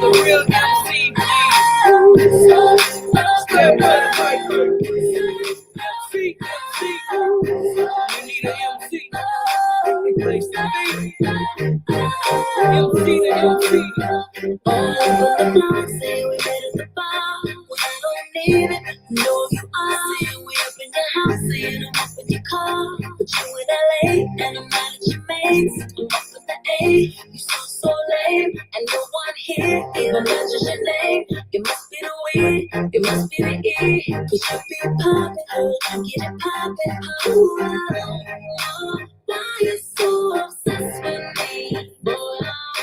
Real MC, step to the mic. MC, you need an MC. Place to be. MC to MC. But the clock say we made it the bar. Well, I don't need it. Know if you are. Saying we up in your house, saying I'm up in your car. But you in LA, and I'm mad at your mates. I'm up with the A, you so lame. And no one here even mentions your name. It must be the weed, it must be the E. Cause you be poppin', get it poppin'. Why you so obsessed with me? Boy, I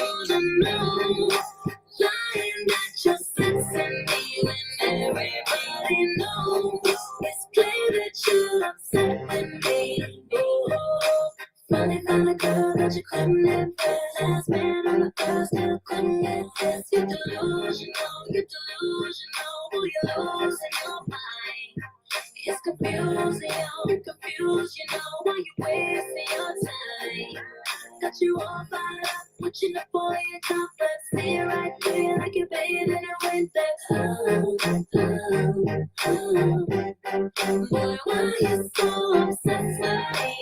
wanna know. Lying that you're sexing me when everybody knows. It's clear that you're upset with me. Oh, funny kind of girl that you couldn't impress. Last man on the earth still couldn't get this. You're delusional, who you losing your mind. It's confusing, you're confused, you know why you wasting your time. Got you all fired up, watching the boy in complex. See right there like you're bathing in winter. Boy, why you so obsessed with me?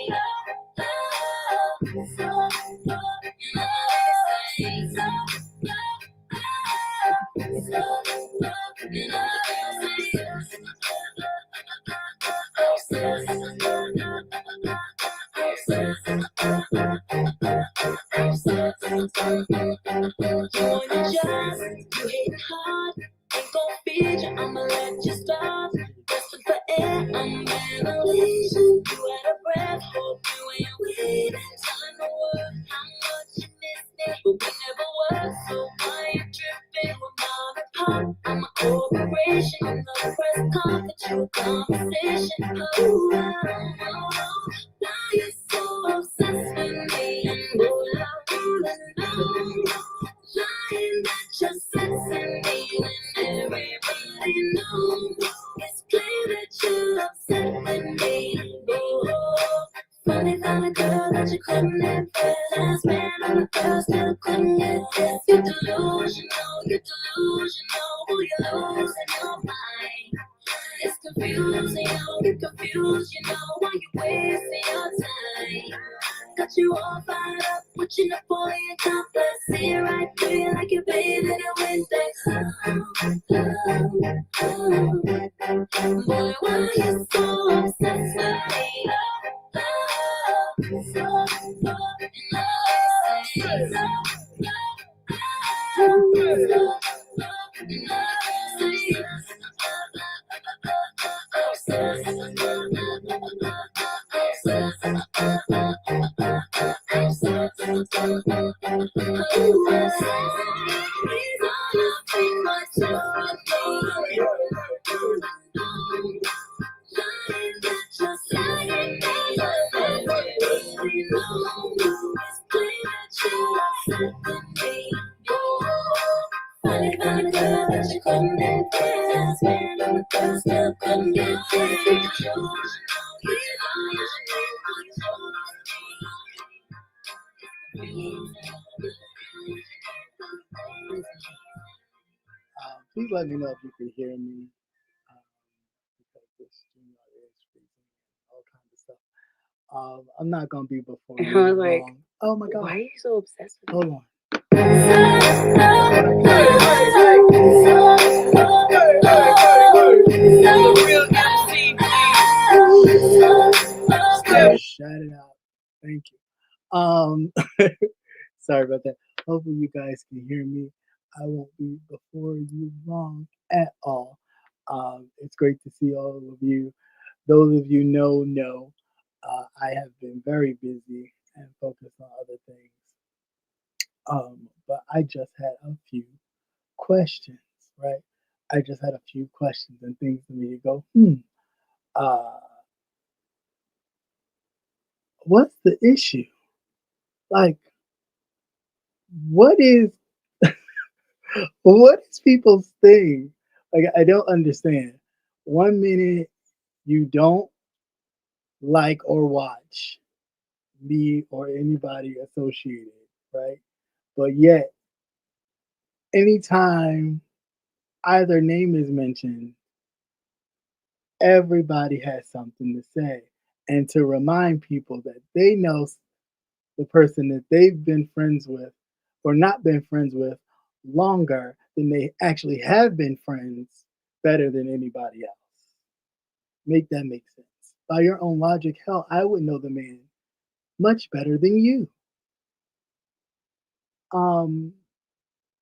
You hitting hard, ain't gon' feed you, I'ma let you stop. Desperate for air, I'm ventilation. You out of breath, hope you ain't waiting. Telling the world how much you miss me, but we never were, so why you tripping with mom and pop? I'm a corporation, I'm not a press conference, you a conversation. Why you so obsessed with me? And boy, I wanna know. Lying that you're sexing me when everybody knows. It's clear that you're upset with me. Oh, funny kind of girl that you couldn't impress. Last man on the earth still couldn't get this. You're delusional, who you losing your mind. It's confusing, you're confused, you know why you wasting your time. Got you all fired up, watching the boy in complex. See it right there like you're bathing in Windex. Boy, why you so obsessed with me? Funny kind of girl that you couldn't impress. Man on the girl still couldn't get this. Please let me know if you can hear me. Because this StreamYard is freezing and all kinds of stuff. I'm not gonna be before you I was like, long. Oh my god. why are you so obsessed with Hold on. Real MC, Shout it out. Thank you. Sorry about that. Hopefully you guys can hear me. I won't be before you long at all. It's great to see all of you. Those of you know, I have been very busy and focused on other things. But I just had a few questions, right? I just had a few questions and things for me to go, uh, what's the issue? Like, what is what is people's thing? Like, I don't understand. One minute you don't like or watch me or anybody associated, right? But yet anytime either name is mentioned, everybody has something to say. And to remind people that they know the person that they've been friends with or not been friends with longer than they actually have been friends better than anybody else. Make that make sense. By your own logic, hell, I would know the man much better than you. Um,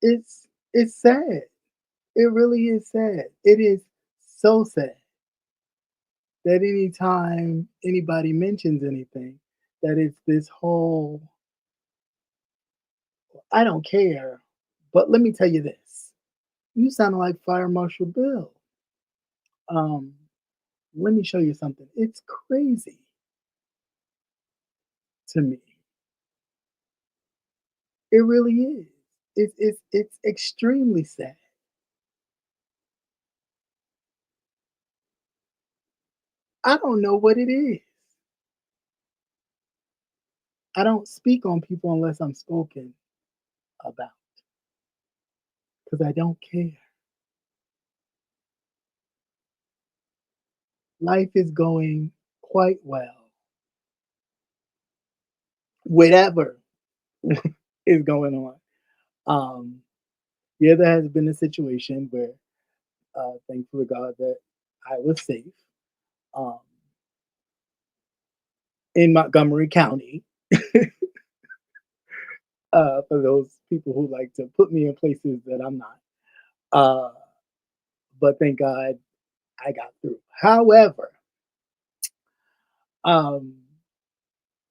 it's sad. It really is sad. It is so sad that anytime anybody mentions anything, that it's this whole I don't care. But let me tell you this. You sound like Fire Marshal Bill. Um, let me show you something. It's crazy to me. It really is. It's extremely sad. I don't know what it is. I don't speak on people unless I'm spoken about because I don't care. Life is going quite well. Whatever is going on. Um, yeah, there has been a situation where, thankful to God that I was safe um, in Montgomery County. For those people who like to put me in places that I'm not. Uh, but thank God I got through. However, um,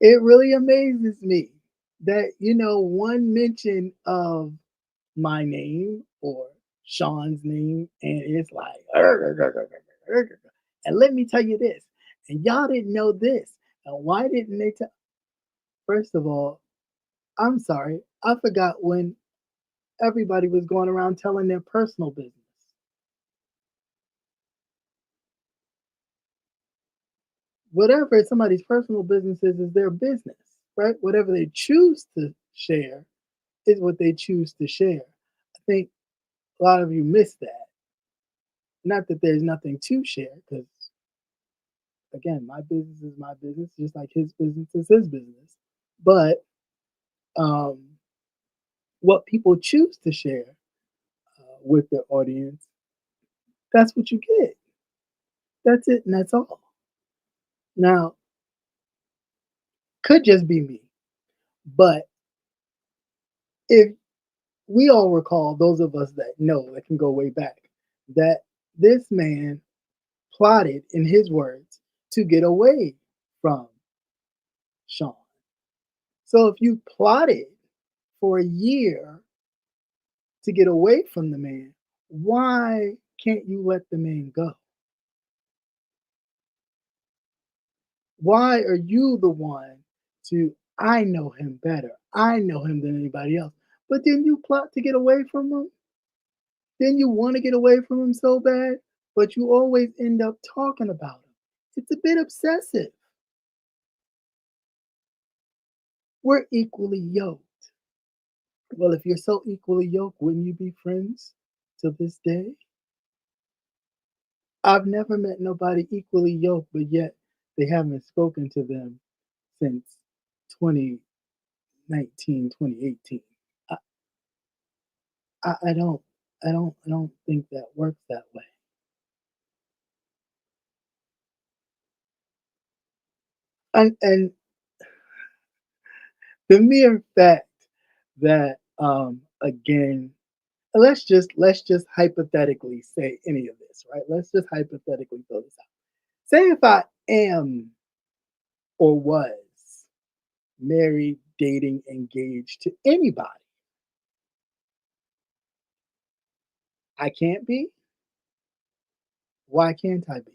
it really amazes me that, one mention of my name or Sean's name, and it's like, and let me tell you this, and y'all didn't know this, and why didn't they tell? First of all, I'm sorry, I forgot when everybody was going around telling their personal business. Whatever somebody's personal business is their business, right? Whatever they choose to share is what they choose to share. I think a lot of you miss that. Not that there's nothing to share, because again, my business is my business, just like his business is his business. But um, what people choose to share with their audience, that's what you get. That's it, and that's all. Now, could just be me, but if we all recall, those of us that know that can go way back, that this man plotted, in his words, to get away from Sean. So if you plotted for a year to get away from the man, why can't you let the man go? Why are you the one to, I know him better. I know him than anybody else. But then you plot to get away from him? Then you want to get away from him so bad, but you always end up talking about him. It's a bit obsessive. We're equally yoked. Well, if you're so equally yoked, wouldn't you be friends to this day? I've never met nobody equally yoked, but yet they haven't spoken to them since 2019, 2018. I, I don't think that works that way. And the mere fact that again, let's just hypothetically say any of this, right? Let's just hypothetically throw this out. Say if I am or was married, dating, engaged to anybody, I can't be. Why can't I be?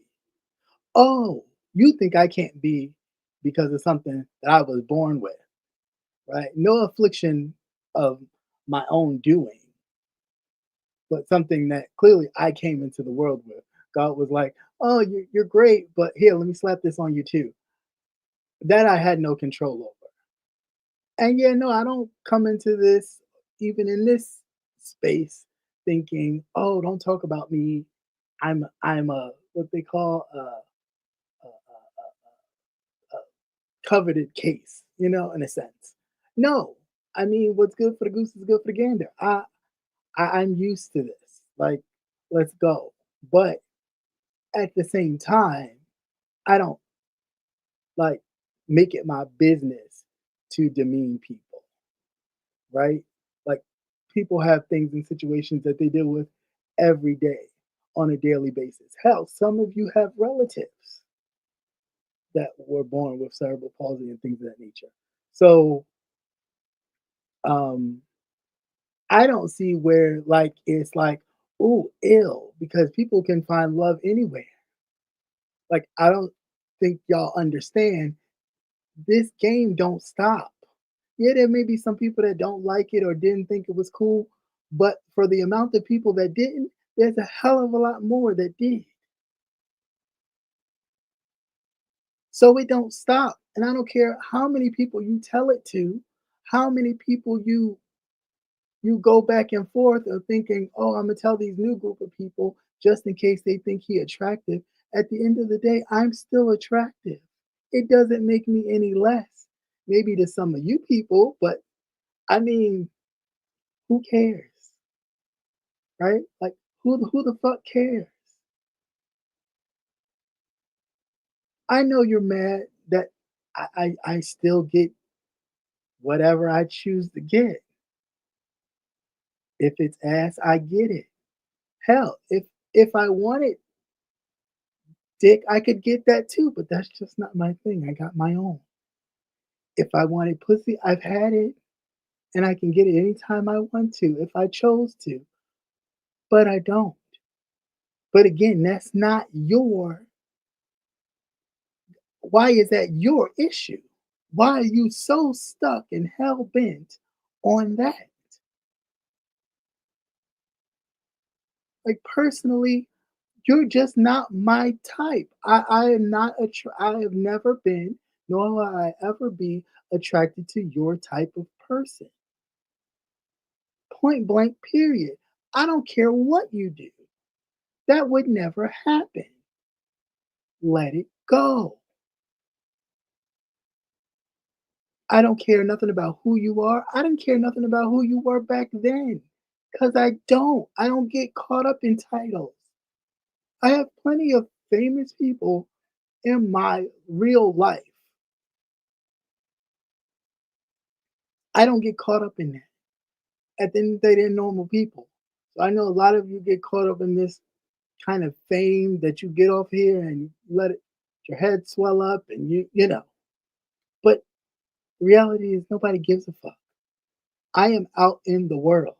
Oh, you think I can't be because of something that I was born with, right? No affliction of my own doing, but something that clearly I came into the world with. God was like, "Oh, you're great, but here, let me slap this on you too." That I had no control over. And yeah, no, I don't come into this, even in this space thinking, "Oh, don't talk about me. I'm a what they call a coveted case, in a sense." No, I mean, what's good for the goose is good for the gander. I'm used to this. Like, let's go. But at the same time, I don't like make it my business to demean people, right? Like, people have things and situations that they deal with every day on a daily basis. Hell, some of you have relatives that were born with cerebral palsy and things of that nature. So, um, I don't see where like it's like, ooh, ill, because people can find love anywhere. Like, I don't think y'all understand this game don't stop. Yeah, there may be some people that don't like it or didn't think it was cool, but for the amount of people that didn't, there's a hell of a lot more that did. So it don't stop. And I don't care how many people you tell it to, how many people you go back and forth of thinking, oh, I'm gonna tell these new group of people just in case they think he attractive. At the end of the day, I'm still attractive. It doesn't make me any less. Maybe to some of you people, but I mean, who cares? Right? Like, who the fuck cares? I know you're mad that I still get whatever I choose to get. If it's ass, I get it. Hell, if I wanted dick, I could get that too, but that's just not my thing. I got my own. If I wanted pussy, I've had it and I can get it anytime I want to if I chose to, but I don't. But again, that's not your why is that your issue? Why are you so stuck and hell bent on that? Like, personally, you're just not my type. I am not I have never been, nor will I ever be attracted to your type of person. Point blank, period. I don't care what you do. That would never happen. Let it go. I don't care nothing about who you are. I didn't care nothing about who you were back then. Because I don't. I don't get caught up in titles. I have plenty of famous people in my real life. I don't get caught up in that. At the end of the day, they're normal people. So I know a lot of you get caught up in this kind of fame that you get off here and let it your head swell up and you know. But the reality is nobody gives a fuck. I am out in the world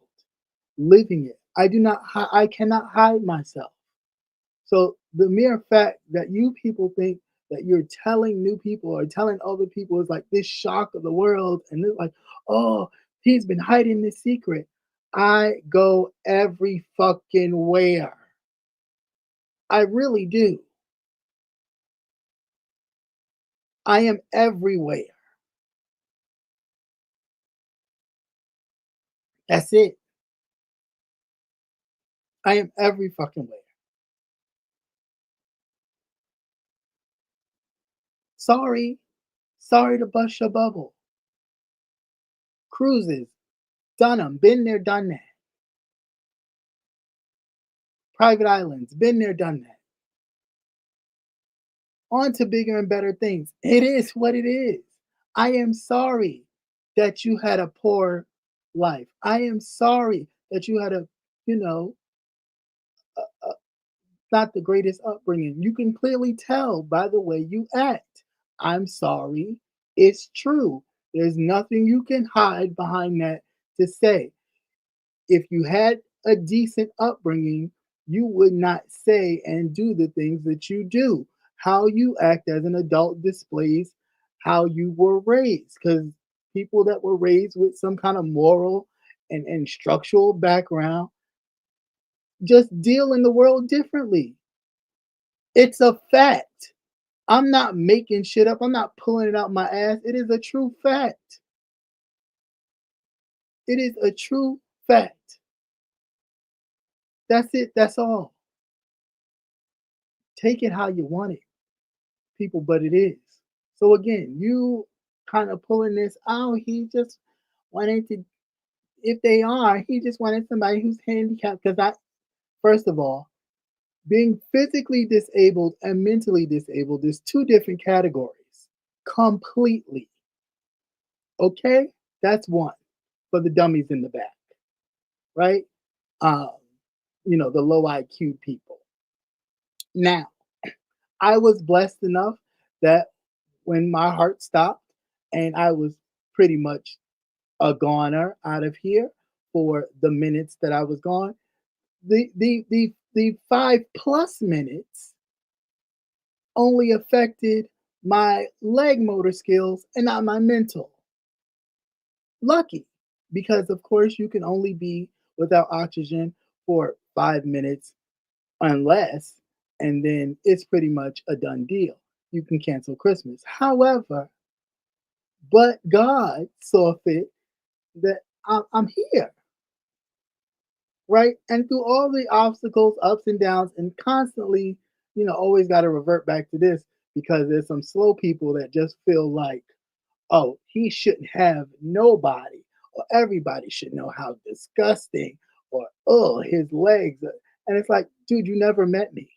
living it. I cannot hide myself. So the mere fact that you people think that you're telling new people or telling other people is like this shock of the world, and they're like, oh, he's been hiding this secret. I go every fucking where. I really do. I am everywhere. That's it. I am every fucking where. Sorry. Sorry to bust your bubble. Cruises, done them. Been there, done that. Private islands, been there, done that. On to bigger and better things. It is what it is. I am sorry that you had a poor life. I am sorry that you had a, you know, not the greatest upbringing. You can clearly tell by the way you act. I'm sorry. It's true. There's nothing you can hide behind that to say. If you had a decent upbringing, you would not say and do the things that you do. How you act as an adult displays how you were raised. Because people that were raised with some kind of moral and structural background just deal in the world differently. It's a fact. I'm not making shit up. I'm not pulling it out my ass. It is a true fact. It is a true fact. That's it. That's all. Take it how you want it, people, but it is. So again, you kind of pulling this out. He just wanted to, if they are, he just wanted somebody who's handicapped. Because first of all, being physically disabled and mentally disabled is two different categories completely. Okay? That's one for the dummies in the back, right? Um, the low IQ people. Now, I was blessed enough that when my heart stopped and I was pretty much a goner out of here for the minutes that I was gone, the 5+ minutes only affected my leg motor skills and not my mental. Lucky, because of course you can only be without oxygen for 5 minutes unless, and then it's pretty much a done deal. You can cancel Christmas. However, but God saw fit that I'm here, right? And through all the obstacles, ups and downs, and constantly, always got to revert back to this because there's some slow people that just feel like, oh, he shouldn't have nobody, or everybody should know how disgusting, or oh, his legs. And it's like, dude, you never met me.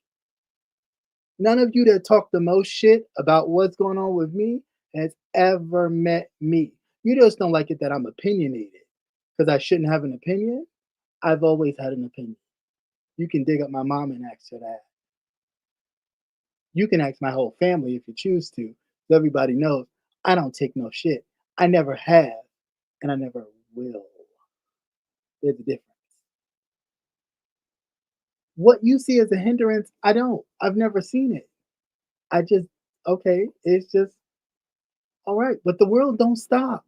None of you that talk the most shit about what's going on with me has ever met me. You just don't like it that I'm opinionated because I shouldn't have an opinion. I've always had an opinion. You can dig up my mom and ask her that. You can ask my whole family if you choose to. So everybody knows I don't take no shit. I never have, and I never will. There's a difference. What you see as a hindrance, I don't. I've never seen it. I just, okay, it's just all right. But the world don't stop,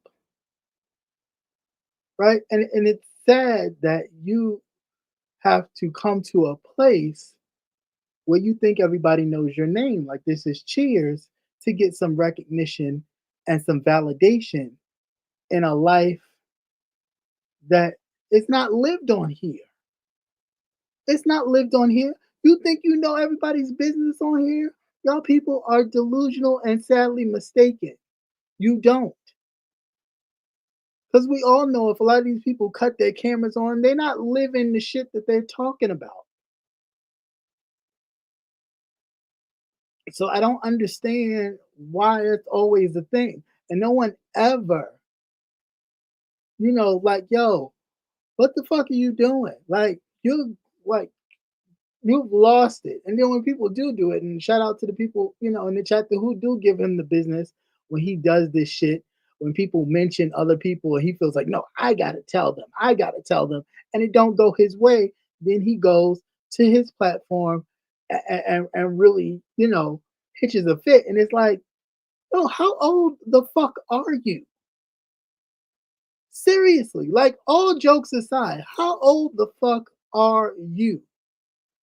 right? And it's sad that you have to come to a place where you think everybody knows your name, like this is Cheers, to get some recognition and some validation in a life that is not lived on here. It's not lived on here. You think you know everybody's business on here? Y'all people are delusional and sadly mistaken. You don't. Because we all know if a lot of these people cut their cameras on, they're not living the shit that they're talking about. So I don't understand why it's always a thing. And no one ever, like, yo, what the fuck are you doing? Like, like you've lost it. And then when people do it, and shout out to the people, in the chat who do give him the business when he does this shit, when people mention other people and he feels like, no, I gotta tell them, and it don't go his way, then he goes to his platform and really, hitches a fit. And it's like, no, how old the fuck are you? Seriously, like all jokes aside, how old the fuck are you?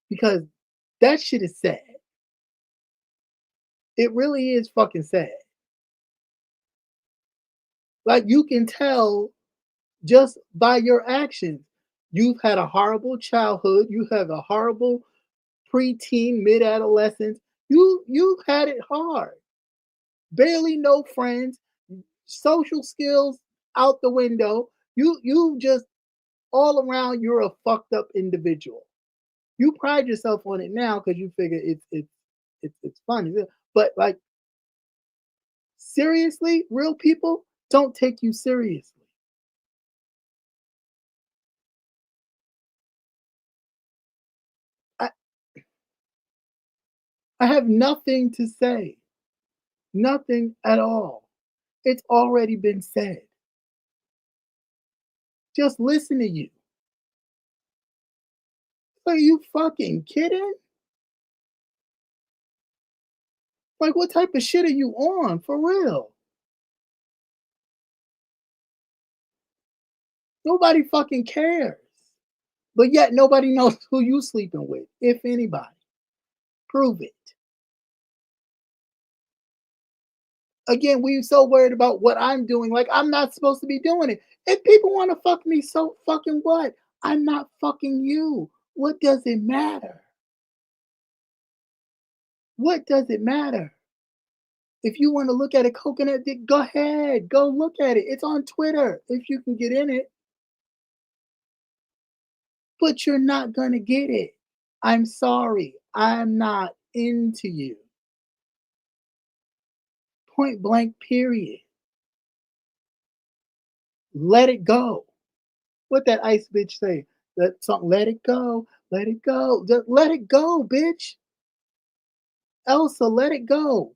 Because that shit is sad. It really is fucking sad. Like you can tell just by your actions. You've had a horrible childhood. You have a horrible preteen, mid-adolescence. You've had it hard. Barely no friends, social skills out the window. You just all around you're a fucked up individual. You pride yourself on it now because you figure it's funny. But like seriously, real people don't take you seriously. I, I have nothing to say. Nothing at all. It's already been said. Just listen to you. Are you fucking kidding? Like, what type of shit are you on? For real? Nobody fucking cares. But yet, nobody knows who you sleeping with, if anybody. Prove it. Again, we so worried about what I'm doing, like I'm not supposed to be doing it. If people want to fuck me, so fucking what? I'm not fucking you. What does it matter? What does it matter? If you want to look at a coconut dick, go ahead. Go look at it. It's on Twitter if you can get in it. But you're not going to get it. I'm sorry. I'm not into you. Point blank, period. Let it go. What that ice bitch say? That song, let it go, let it go. Just let it go, bitch. Elsa, let it go.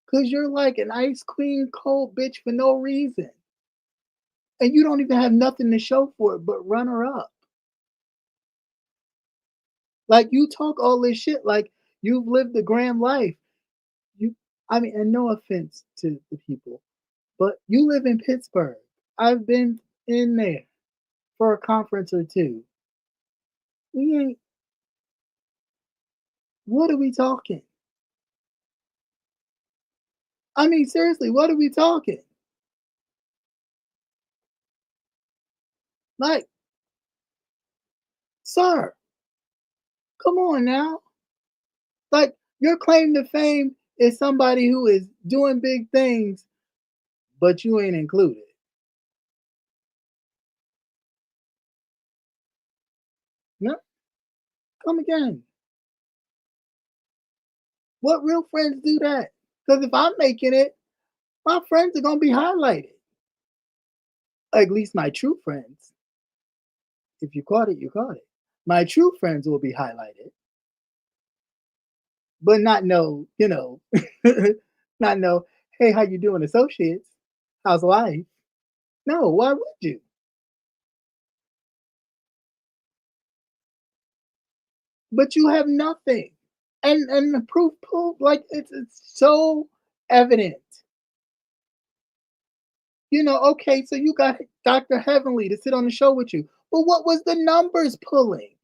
Cause you're like an ice queen cold bitch for no reason. And you don't even have nothing to show for it but runner up. Like you talk all this shit like you've lived a grand life. You I mean, and no offense to the people, but you live in Pittsburgh. I've been in there for a conference or two. We ain't what are we talking? I mean, seriously, what are we talking? Like, sir, come on now. Like, your claim to fame is somebody who is doing big things, but you ain't included. No, come again. What real friends do that? Because if I'm making it, my friends are gonna be highlighted. At least my true friends. If you caught it, you caught it. My true friends will be highlighted, but not no, not no. Hey, how you doing, associates? How's life? No, why would you? But you have nothing. And the proof like it's so evident. Okay, so you got Dr. Heavenly to sit on the show with you. But what was the numbers pulling?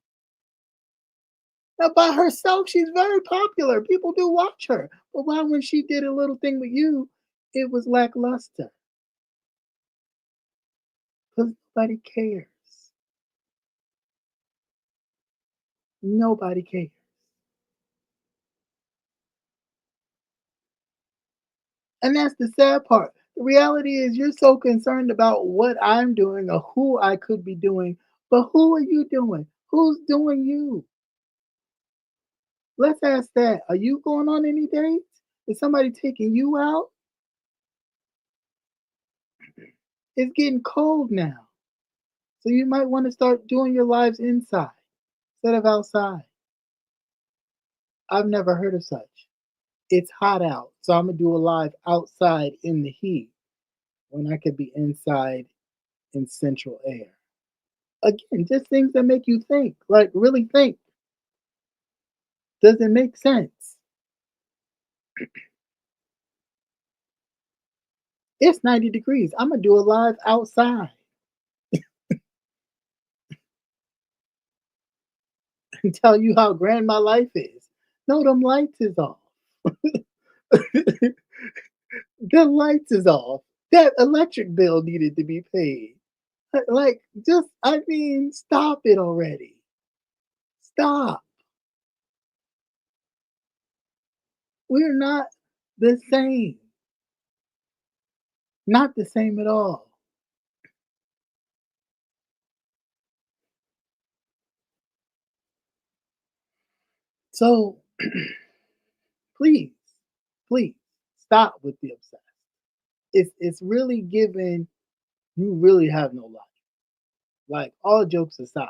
Now by herself, she's very popular. People do watch her. But why when she did a little thing with you, it was lackluster? Because nobody cares. Nobody cares. And that's the sad part. The reality is you're so concerned about what I'm doing or who I could be doing, but who are you doing? Who's doing you? Let's ask that. Are you going on any dates? Is somebody taking you out? It's getting cold now. So you might want to start doing your lives inside instead of outside. I've never heard of such. It's hot out, so I'm gonna do a live outside in the heat when I could be inside in central air. Again, just things that make you think, like really think. Does it make sense? It's 90 degrees. I'm gonna do a live outside and tell you how grand my life is. No, them lights is off. The lights is off. That electric bill needed to be paid. Like, just, I mean, stop it already. Stop. We're not the same. Not the same at all. So, please, please stop with the obsessed. It's really giving you really have no life. Like all jokes aside,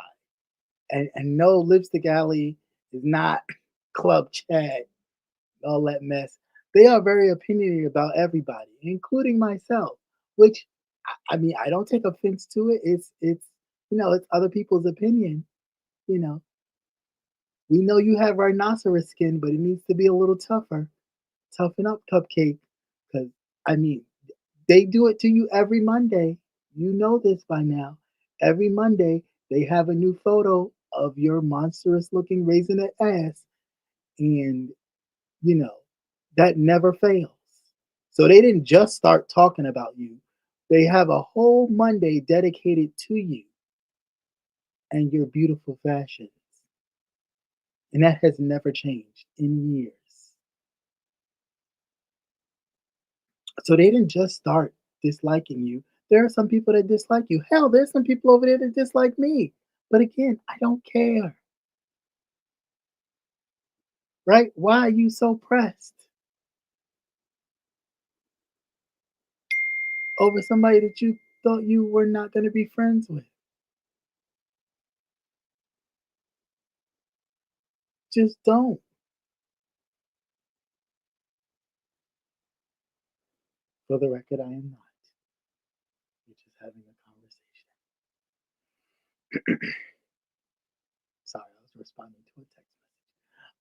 and no lipstick alley is not club chat, all that mess. They are very opinionated about everybody, including myself. Which I mean, I don't take offense to it. It's other people's opinion. You know, we know you have rhinoceros skin, but it needs to be a little tougher. Toughen up, cupcake. Because I mean, they do it to you every Monday. You know this by now. Every Monday, they have a new photo of your monstrous looking raisinette ass. And, you know, that never fails. So they didn't just start talking about you, they have a whole Monday dedicated to you and your beautiful fashions. And that has never changed in years. So they didn't just start disliking you. There are some people that dislike you. Hell, there's some people over there that dislike me. But again, I don't care, right? Why are you so pressed over somebody that you thought you were not going to be friends with? Just don't. For the record, I am not. We're just having a conversation. Sorry, I was responding to a text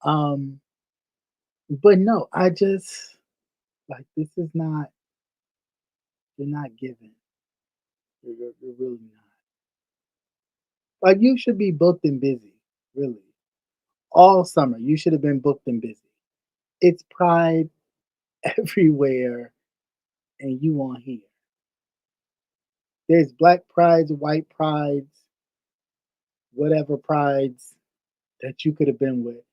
message. But no, I just like this is not. You're not giving. You're really not. Like you should be booked and busy. Really, all summer you should have been booked and busy. It's Pride everywhere, and you on here. There's black prides, white prides, whatever prides that you could have been with,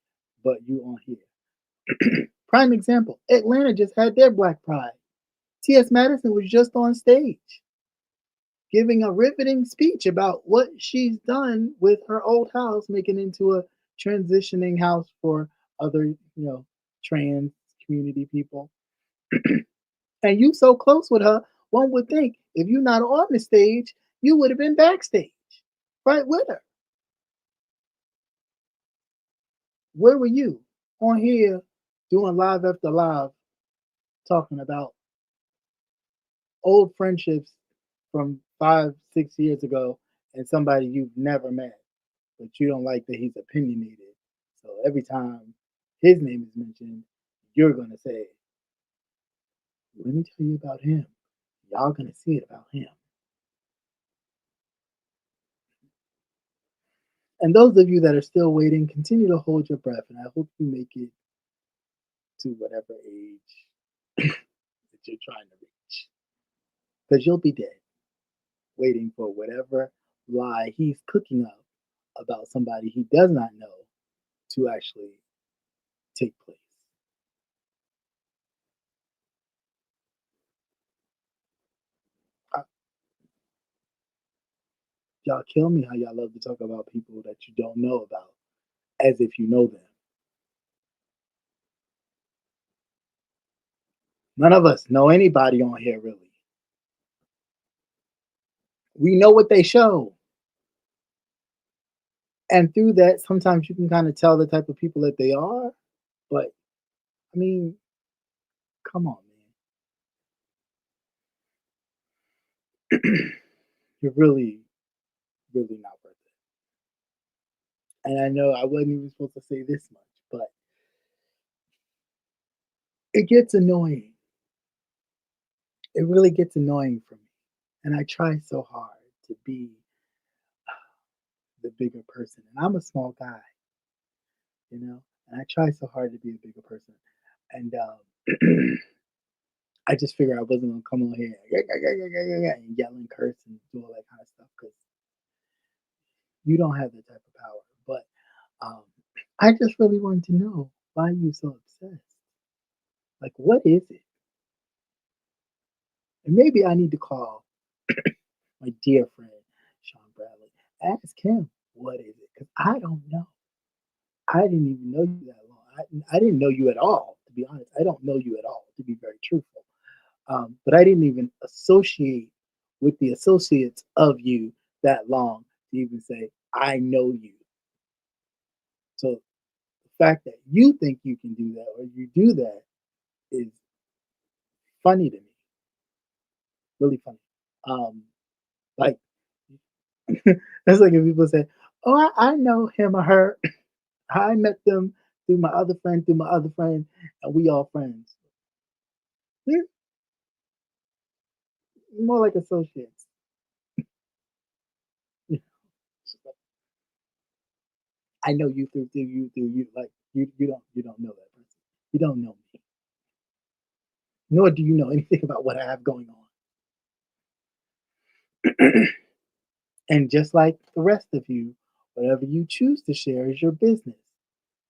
but you on here. Prime example: Atlanta just had their Black Pride. T.S. Madison was just on stage giving a riveting speech about what she's done with her old house, making it into a transitioning house for other, trans community people. And you so close with her, one would think if you're not on the stage, you would have been backstage, right with her. Where were you? On here doing live after live, talking about old friendships from 5, 6 years ago and somebody you've never met, but you don't like that he's opinionated. So every time his name is mentioned, you're going to say, let me tell you about him. Y'all going to see it about him. And those of you that are still waiting, continue to hold your breath. And I hope you make it to whatever age that you're trying to reach. Because you'll be dead waiting for whatever lie he's cooking up about somebody he does not know to actually take place. Uh, Y'all kill me how y'all love to talk about people that you don't know about as if you know them. None of us know anybody on here really. We know what they show. And through that, sometimes you can kind of tell the type of people that they are. But I mean, come on, man. You're really, really not worth it. And I know I wasn't even supposed to say this much, but it gets annoying. It really gets annoying for me. And I try so hard to be the bigger person. And I'm a small guy, you know, and I try so hard to be a bigger person. And I just figured I wasn't gonna come on here and yell and curse and do all that kind of stuff because you don't have that type of power. But um, I just really wanted to know why you so obsessed. Like, what is it? And maybe I need to call my dear friend Sean Bradley. Ask him what is it because I don't know. I didn't even know you that long. I didn't know you at all. To be honest, I don't know you at all. To be very truthful. But I didn't even associate with the associates of you that long to even say, I know you. So the fact that you think you can do that or you do that is funny to me, really funny. Um, like, that's like if people say, oh, I know him or her. I met them through my other friend, and we all friends. They're more like associates. I know you through you. Like you don't know that person. You don't know me, nor do you know anything about what I have going on. And just like the rest of you, whatever you choose to share is your business.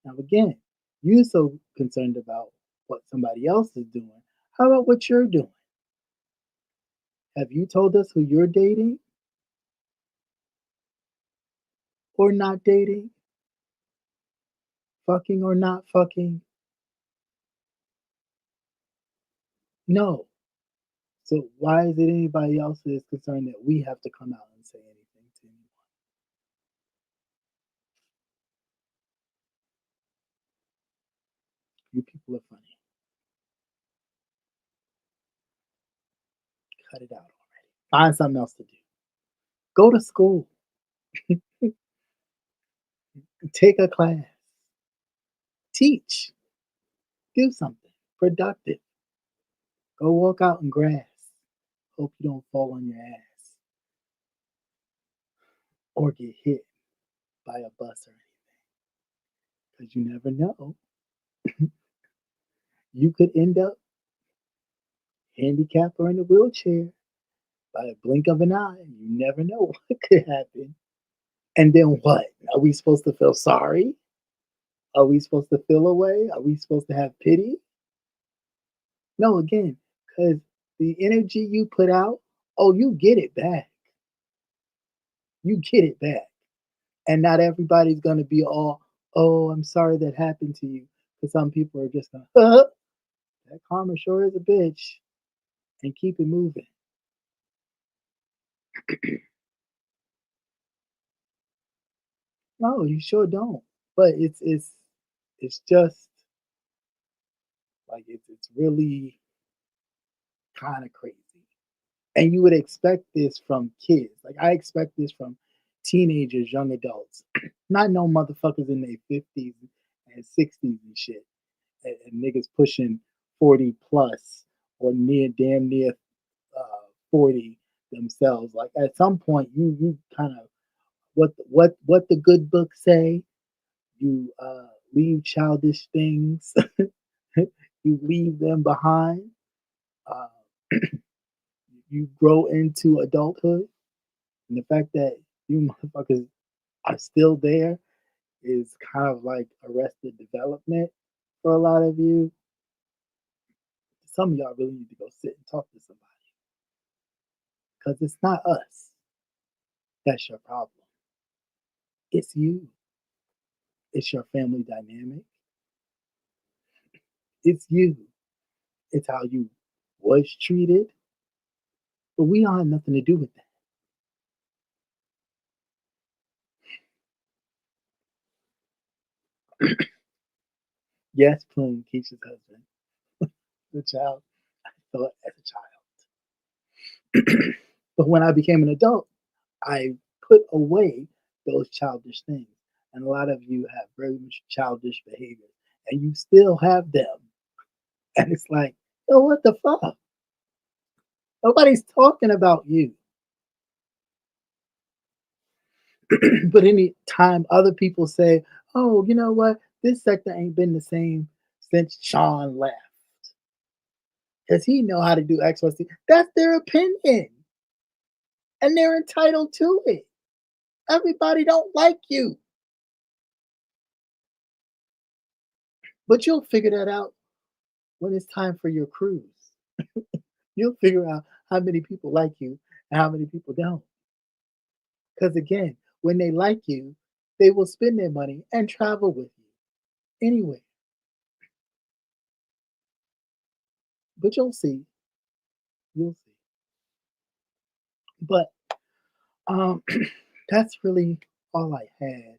Now, again, you're so concerned about what somebody else is doing. How about what you're doing? Have you told us who you're dating or not dating, fucking or not fucking? No. So why is it anybody else's concern that we have to come out and say anything to anyone? You people are funny. Cut it out already. Find something else to do. Go to school. Take a class. Teach. Do something productive. Go walk out in grass. Hope you don't fall on your ass or get hit by a bus or anything. Because you never know. You could end up handicapped or in a wheelchair by a blink of an eye. You never know what could happen. And then what? Are we supposed to feel sorry? Are we supposed to feel away? Are we supposed to have pity? No, again, because the energy you put out, oh, you get it back. You get it back. And not everybody's going to be all, oh, I'm sorry that happened to you. Because some people are just going, that karma sure is a bitch, and keep it moving. No, you sure don't. But it's just like it's really kind of crazy. And you would expect this from kids. Like I expect this from teenagers, young adults, not no motherfuckers in their 50s and 60s and shit, and niggas pushing 40 plus or near damn near 40 themselves. Like at some point, you kind of what the good book say. You leave childish things. You leave them behind. Uh, you grow into adulthood, and the fact that you motherfuckers are still there is kind of like arrested development for a lot of you. Some of y'all really need to go sit and talk to somebody because it's not us that's your problem. It's you. It's your family dynamic. It's you. It's how you was treated. But we don't have nothing to do with that. Yes, playing Keisha's husband, the child, I thought as a child. But when I became an adult, I put away those childish things. And a lot of you have very much childish behaviors, and you still have them. And it's like, yo, what the fuck? Nobody's talking about you. But any time other people say, oh, you know what? This sector ain't been the same since Sean left. Because he know how to do X, Y, Z. That's their opinion. And they're entitled to it. Everybody don't like you. But you'll figure that out when it's time for your cruise. You'll figure out how many people like you and how many people don't. Because again, when they like you, they will spend their money and travel with you anyway. But you'll see. You'll see. But that's really all I had.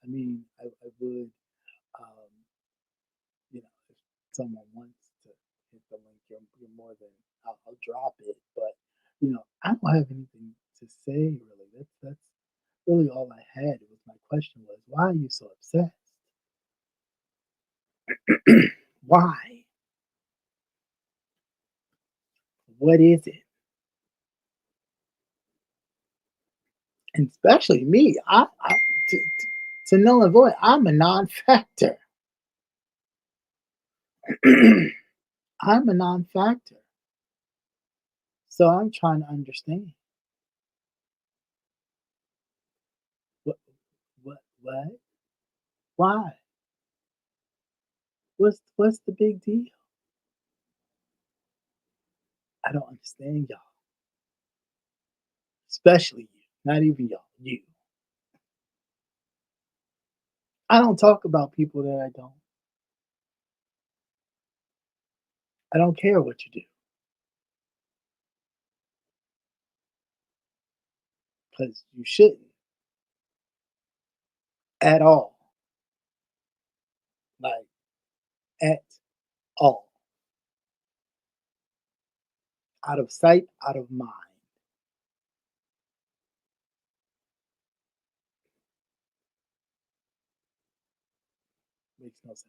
I mean, I would, um, if someone wants to hit the link, you're more than I'll drop it. But I don't have anything to say really. That's really all I had. It was my question was, why are you so obsessed? Why? What is it? And especially me, to null and void, I'm a non-factor. I'm a non-factor. So I'm trying to understand what, what, why? What's the big deal? I don't understand y'all, especially you. Not even y'all, you. I don't talk about people that I don't. I don't care what you do because you shouldn't at all. Like at all. Out of sight, out of mind. Makes no sense.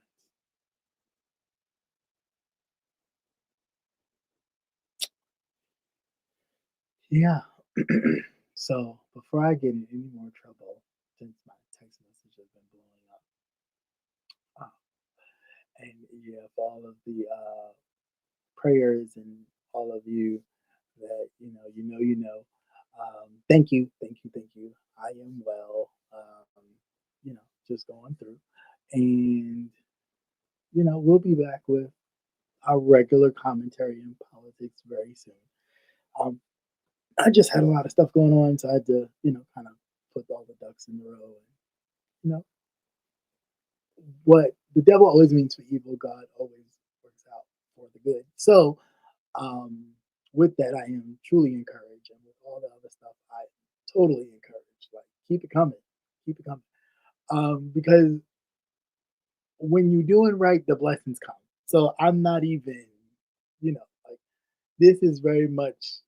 Yeah. So before I get in any more trouble, since my text message has been blowing up, and yeah, for all of the prayers and all of you that thank you, thank you, thank you. I am well. Just going through, and we'll be back with our regular commentary in politics very soon. Um, I just had a lot of stuff going on, so I had to, kind of put all the ducks in a row. And, you know, what the devil always means for evil, God always works out for the good. So, um, with that, I am truly encouraged, and with all the other stuff, I totally encourage. Like, keep it coming, keep it coming, because when you're doing right, the blessings come. So I'm not even, like this is very much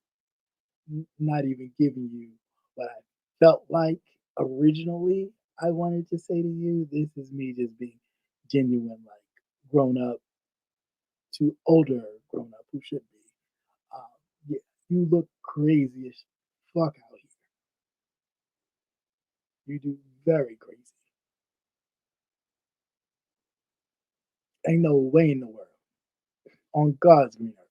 not even giving you what I felt like originally I wanted to say to you. This is me just being genuine, like grown up to older grown up who should be. Um, yeah, you look crazy as fuck out here. You do very crazy. Ain't no way in the world on God's green earth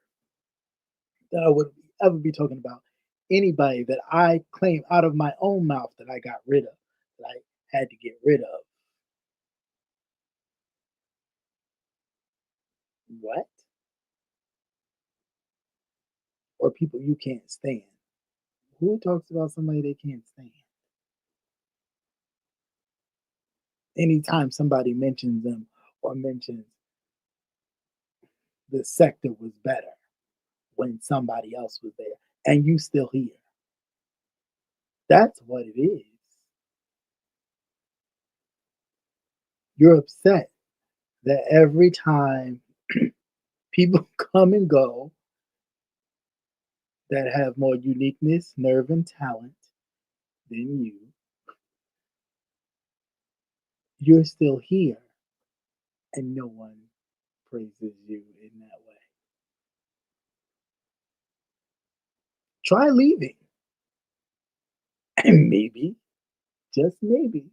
that I would ever be talking about anybody that I claim out of my own mouth that I got rid of, that I had to get rid of. What? Or people you can't stand. Who talks about somebody they can't stand? Anytime somebody mentions them or mentions the sector was better when somebody else was there and you still here. That's what it is. You're upset that every time people come and go that have more uniqueness, nerve, and talent than you're still here and no one praises you in that way. Try leaving and maybe, just maybe,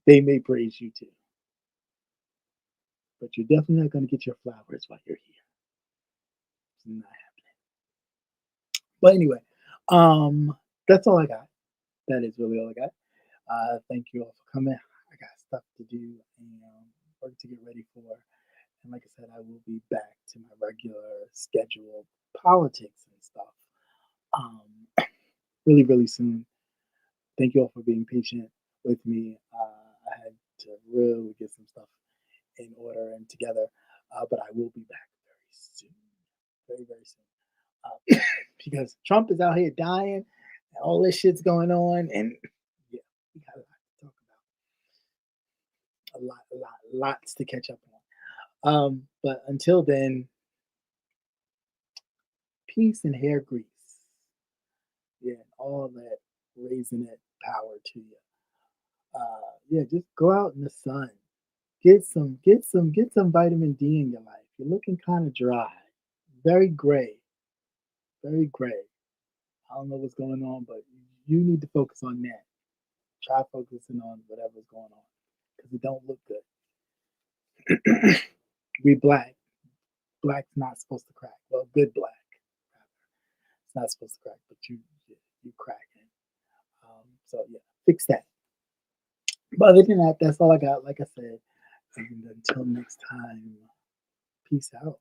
they may praise you too. But you're definitely not going to get your flowers while you're here. It's not happening. But anyway, that's all I got. That is really all I got. Thank you all for coming. I got stuff to do and work to get ready for. And like I said, I will be back to my regular scheduled politics and stuff really, really soon. Thank you all for being patient with me. I had to really get some stuff in order and together, but I will be back very soon, very, very soon. Because Trump is out here dying, and all this shit's going on, and yeah, we got a lot to talk about, lots to catch up on. But until then, peace and hair grease, yeah, and all that raisinette power to you. Yeah, just go out in the sun, get some vitamin D in your life. You're looking kind of dry, very gray, very gray. I don't know what's going on, but you need to focus on that. Try focusing on whatever's going on because it don't look good. We black. Black's not supposed to crack. Well, good black. It's not supposed to crack, but you cracking. So yeah, fix that. But other than that, that's all I got. Like I said, And until next time, peace out.